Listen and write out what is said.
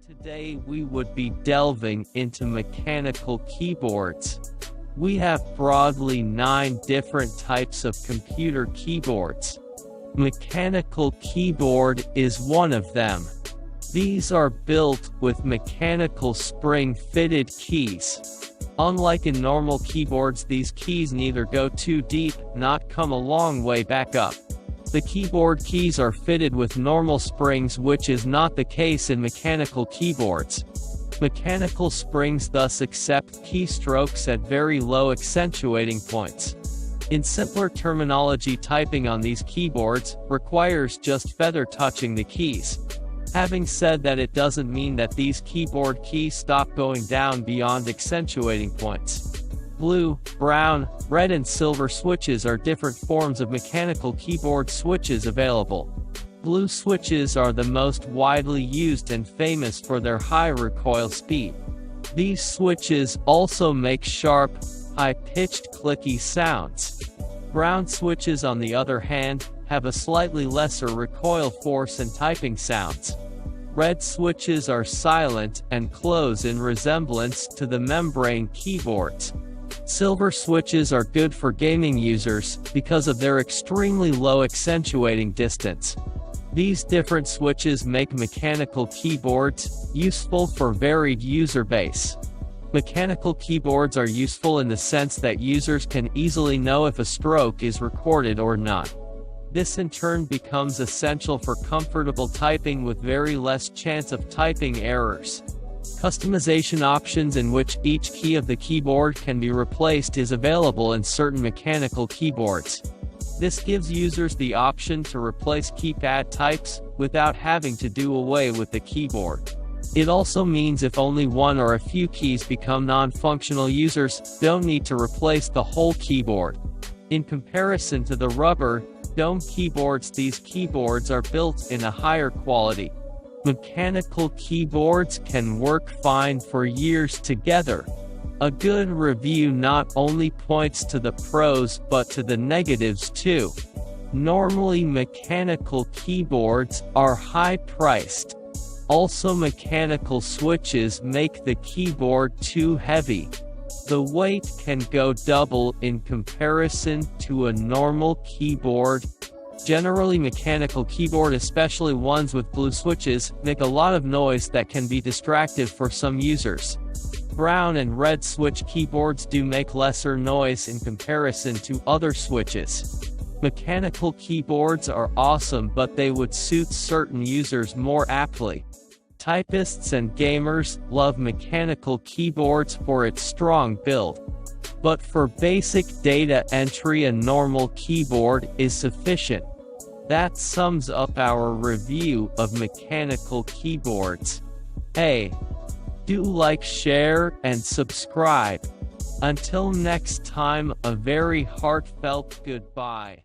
Today we would be delving into mechanical keyboards. We have broadly 9 different types of computer keyboards. Mechanical keyboard is one of them. These are built with mechanical spring-fitted keys. Unlike in normal keyboards, these keys neither go too deep, nor come a long way back up. The keyboard keys are fitted with normal springs, which is not the case in mechanical keyboards. Mechanical springs thus accept keystrokes at very low accentuating points. In simpler terminology, typing on these keyboards requires just feather touching the keys. Having said that, it doesn't mean that these keyboard keys stop going down beyond accentuating points. Blue, brown, red and silver switches are different forms of mechanical keyboard switches available. Blue switches are the most widely used and famous for their high recoil speed. These switches also make sharp, high-pitched clicky sounds. Brown switches, on the other hand, have a slightly lesser recoil force and typing sounds. Red switches are silent and close in resemblance to the membrane keyboards. Silver switches are good for gaming users because of their extremely low accentuating distance. These different switches make mechanical keyboards useful for varied user base. Mechanical keyboards are useful in the sense that users can easily know if a stroke is recorded or not. This in turn becomes essential for comfortable typing with very less chance of typing errors. Customization options in which each key of the keyboard can be replaced is available in certain mechanical keyboards. This gives users the option to replace keypad types without having to do away with the keyboard. It also means if only one or a few keys become non-functional, users don't need to replace the whole keyboard. In comparison to the rubber dome keyboards, these keyboards are built in a higher quality. Mechanical keyboards can work fine for years together. A good review not only points to the pros but to the negatives too. Normally, mechanical keyboards are high-priced. Also, mechanical switches make the keyboard too heavy. The weight can go double in comparison to a normal keyboard. Generally, mechanical keyboard, especially ones with blue switches, make a lot of noise that can be distractive for some users. Brown and red switch keyboards do make lesser noise in comparison to other switches. Mechanical keyboards are awesome, but they would suit certain users more aptly. Typists and gamers love mechanical keyboards for its strong build. But for basic data entry, a normal keyboard is sufficient. That sums up our review of mechanical keyboards. Hey, do like, share, and subscribe. Until next time, a very heartfelt goodbye.